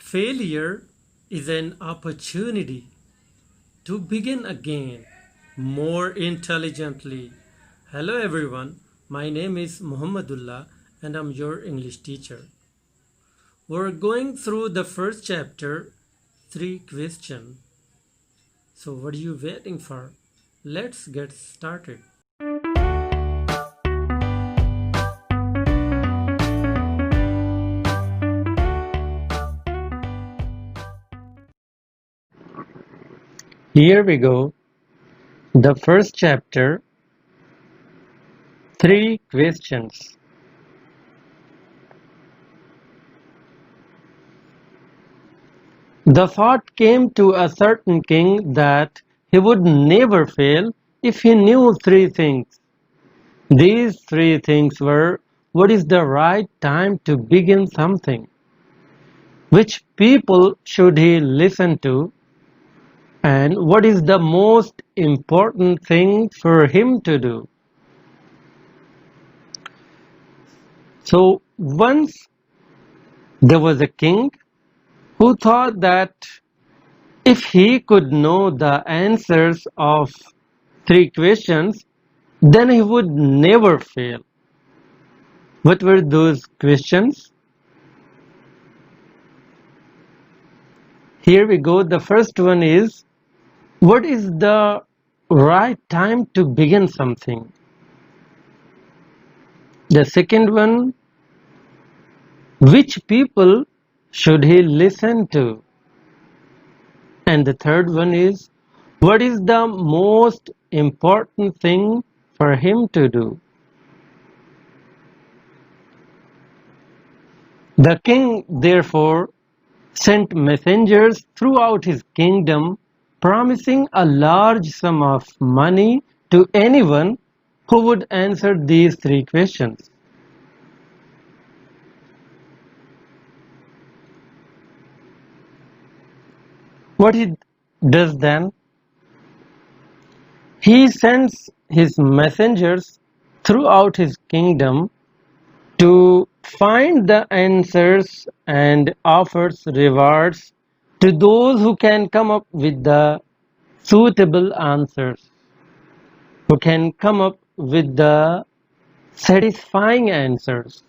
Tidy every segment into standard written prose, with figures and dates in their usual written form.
Failure is an opportunity to begin again more intelligently. Hello everyone, my name is Muhammadullah and I'm your English teacher. We're going through the first chapter, 3 questions. So what are you waiting for? Let's get started. Here we go. The first chapter, 3 questions. The thought came to a certain king that he would never fail if he knew 3 things. These 3 things were: what is the right time to begin something? Which people should he listen to? And what is the most important thing for him to do? So once there was a king who thought that if he could know the answers of 3 questions, then he would never fail. What were those questions? Here we go. The first one is, what is the right time to begin something? The second one, which people should he listen to? And the third one is, what is the most important thing for him to do? The king therefore sent messengers throughout his kingdom, promising a large sum of money to anyone who would answer these 3 questions. What he does then? He sends his messengers throughout his kingdom to find the answers and offers rewards to those who can come up with the suitable answers, who can come up with the satisfying answers.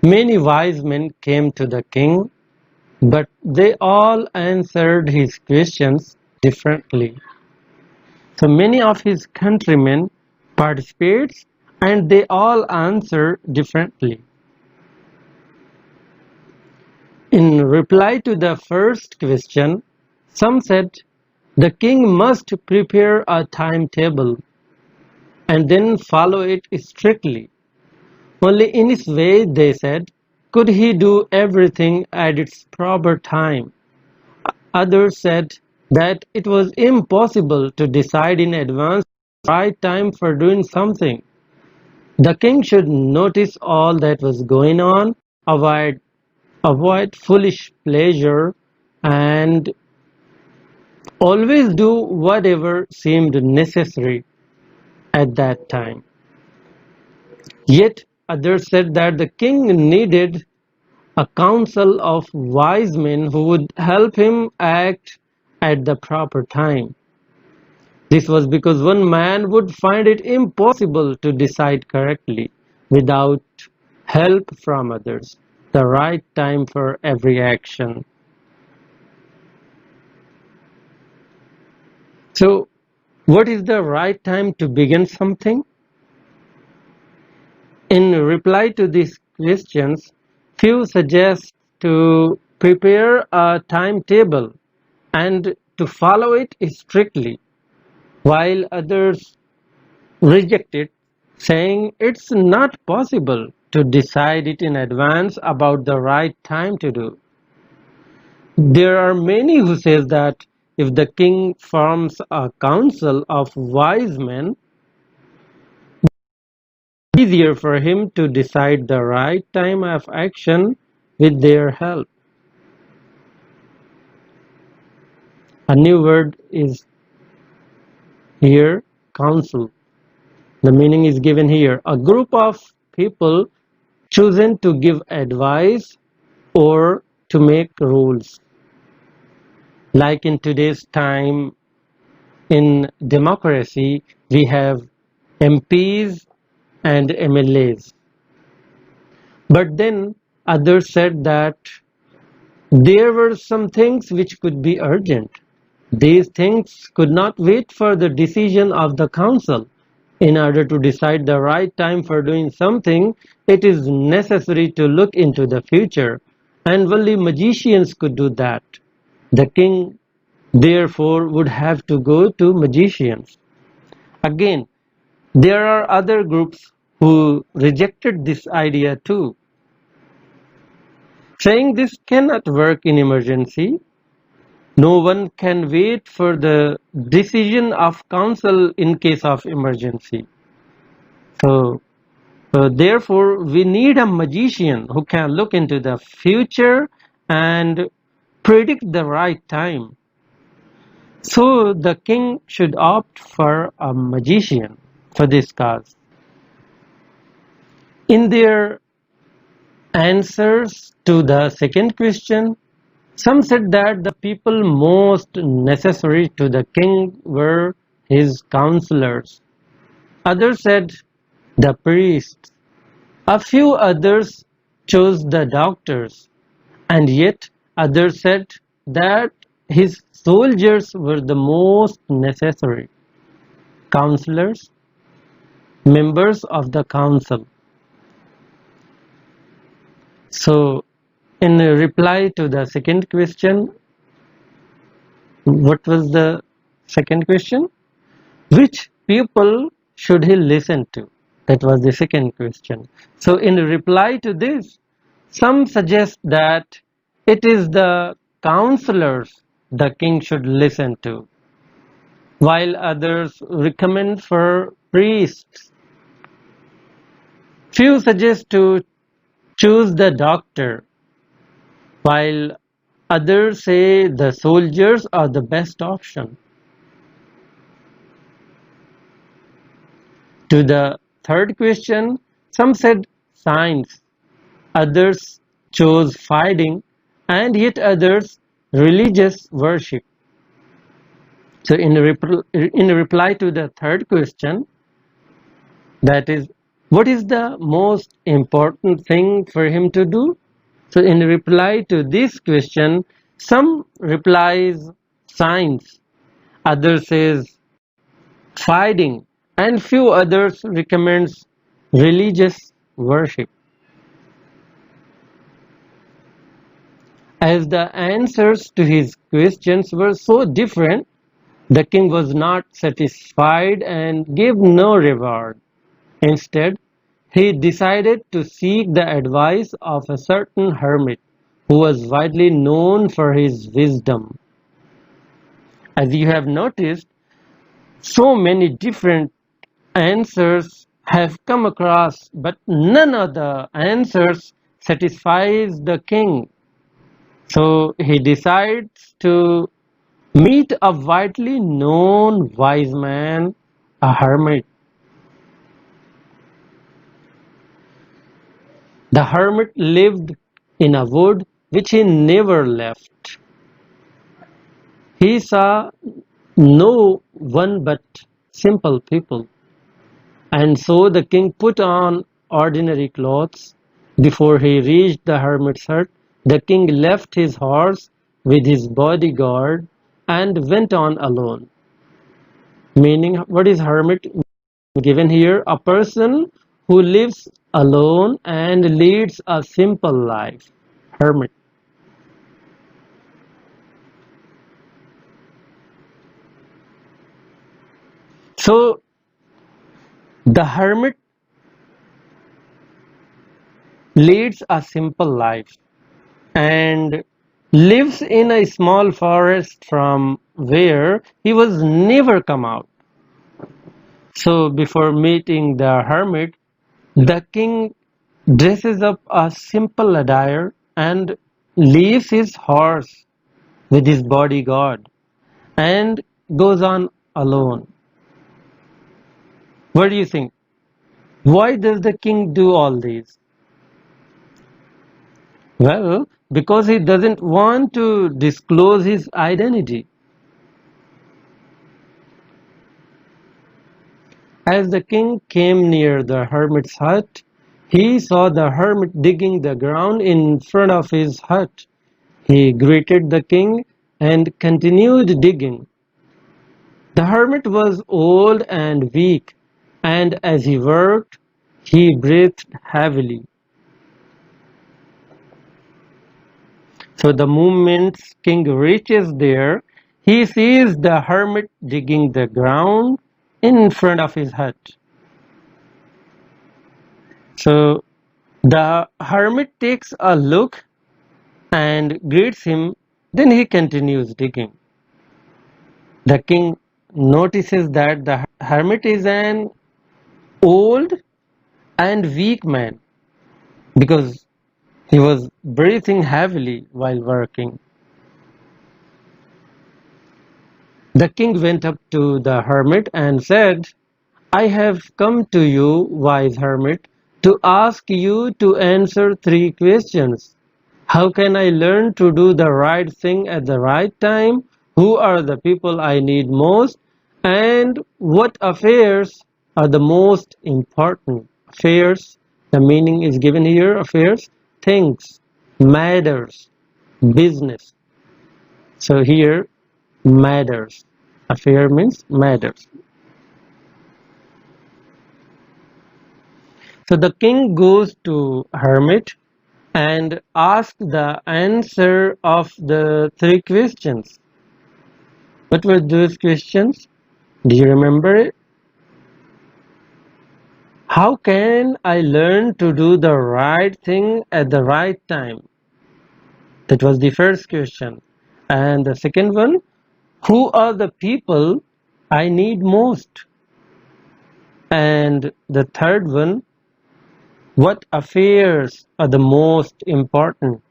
Many wise men came to the king, but they all answered his questions differently. So many of his countrymen participated and they all answer differently. In reply to the first question, some said the king must prepare a timetable and then follow it strictly. Only in this way, they said, could he do everything at its proper time. Others said that it was impossible to decide in advance the right time for doing something. The king should notice all that was going on, avoid foolish pleasure, and always do whatever seemed necessary at that time. Yet others said that the king needed a council of wise men who would help him act at the proper time. This was because one man would find it impossible to decide correctly without help from others, the right time for every action. So, what is the right time to begin something? In reply to these questions, few suggest to prepare a timetable and to follow it strictly, while others reject it, saying it's not possible to decide it in advance about the right time to do. There are many who say that if the king forms a council of wise men, easier for him to decide the right time of action with their help. A new word is here, counsel. The meaning is given here. A group of people chosen to give advice or to make rules. Like in today's time, in democracy, we have MPs and MLAs. But then others said that there were some things which could be urgent. These things could not wait for the decision of the council. In order to decide the right time for doing something, it is necessary to look into the future, and only magicians could do that. The king, therefore, would have to go to magicians. Again, there are other groups who rejected this idea too, saying this cannot work in emergency. No one can wait for the decision of council in case of emergency. So, therefore, we need a magician who can look into the future and predict the right time. So, the king should opt for a magician for this cause. In their answers to the second question, some said that the people most necessary to the king were his counselors. Others said the priests. A few others chose the doctors, and yet others said that his soldiers were the most necessary. Counselors, members of the council. So, in reply to the second question, what was the second question? Which people should he listen to? That was the second question. So in reply to this, some suggest that it is the counselors the king should listen to, while others recommend for priests. Few suggest to choose the doctor, while others say the soldiers are the best option. To the third question, some said science, others chose fighting, and yet others religious worship. So in reply to the third question, that is, what is the most important thing for him to do? So in reply to this question, some replies science, others says fighting, and few others recommends religious worship. As the answers to his questions were so different, the king was not satisfied and gave no reward. Instead, he decided to seek the advice of a certain hermit who was widely known for his wisdom. As you have noticed, so many different answers have come across, but none of the answers satisfies the king. So he decides to meet a widely known wise man, a hermit. The hermit lived in a wood which he never left. He saw no one but simple people. And so the king put on ordinary clothes. Before he reached the hermit's hut, the king left his horse with his bodyguard and went on alone. Meaning, what is hermit given here? A person who lives alone and leads a simple life. Hermit. So, the hermit leads a simple life and lives in a small forest from where he was never come out. So before meeting the hermit, the king dresses up a simple attire and leaves his horse with his bodyguard and goes on alone. What do you think? Why does the king do all these? Well, because he doesn't want to disclose his identity. As the king came near the hermit's hut, he saw the hermit digging the ground in front of his hut. He greeted the king and continued digging. The hermit was old and weak, and as he worked, he breathed heavily. So the moment king reaches there, he sees the hermit digging the ground in front of his hut. So the hermit takes a look and greets him, then he continues digging. The king notices that the hermit is an old and weak man because he was breathing heavily while working. The king went up to the hermit and said, I have come to you, wise hermit, to ask you to answer 3 questions. How can I learn to do the right thing at the right time? Who are the people I need most? And what affairs are the most important? Affairs, the meaning is given here, affairs, things, matters, business. So here, matters. Affair means matters. So the king goes to hermit and asks the answer of the 3 questions. What were those questions? Do you remember it? How can I learn to do the right thing at the right time? That was the first question. And the second one, who are the people I need most? And the third one, what affairs are the most important?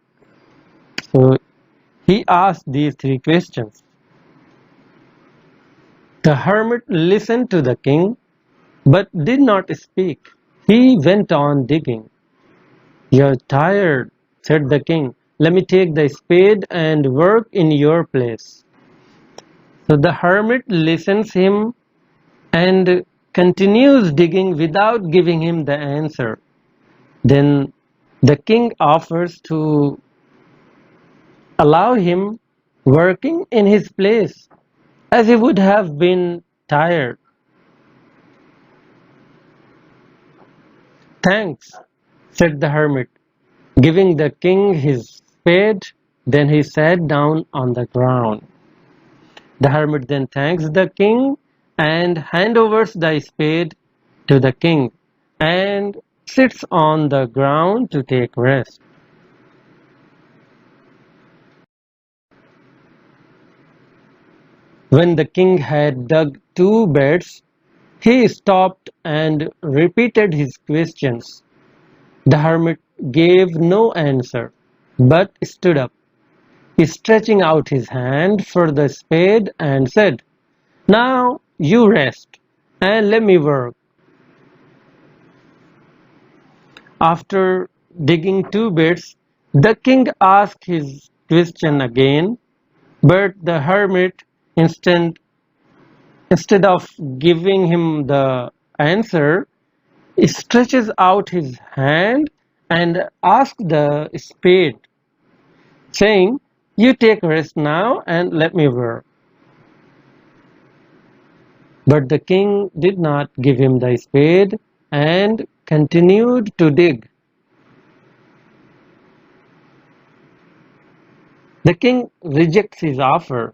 So he asked these 3 questions. The hermit listened to the king, but did not speak. He went on digging. You're tired, said the king. Let me take the spade and work in your place. So the hermit listens him and continues digging without giving him the answer. Then the king offers to allow him working in his place as he would have been tired. Thanks, said the hermit, giving the king his spade. Then he sat down on the ground. The hermit then thanks the king and handovers the spade to the king and sits on the ground to take rest. When the king had dug 2 beds, he stopped and repeated his questions. The hermit gave no answer, but stood up, stretching out his hand for the spade and said, Now you rest and let me work. After digging 2 beds, the king asked his question again, but the hermit instead of giving him the answer, stretches out his hand and asks the spade, saying, You take rest now and let me work. But the king did not give him the spade and continued to dig. The king rejects his offer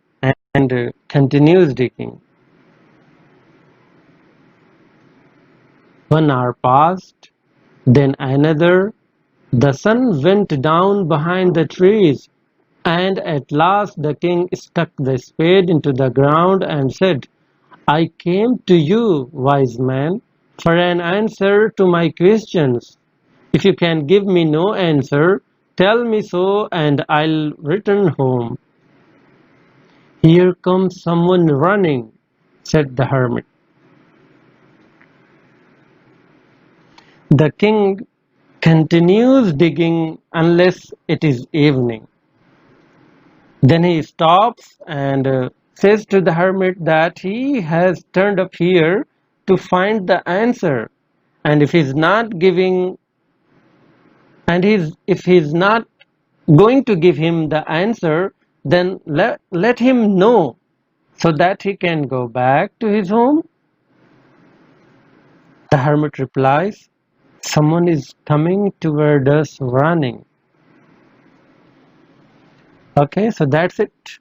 and continues digging. 1 hour passed, then another. The sun went down behind the trees, and at last the king stuck the spade into the ground and said, I came to you, wise man, for an answer to my questions. If you can give me no answer, tell me so and I'll return home. Here comes someone running, said the hermit. The king continues digging unless it is evening. Then he stops and says to the hermit that he has turned up here to find the answer, and if he's not giving if he's not going to give him the answer, then let him know so that he can go back to his home. The hermit replies, someone is coming toward us running. Okay, so that's it.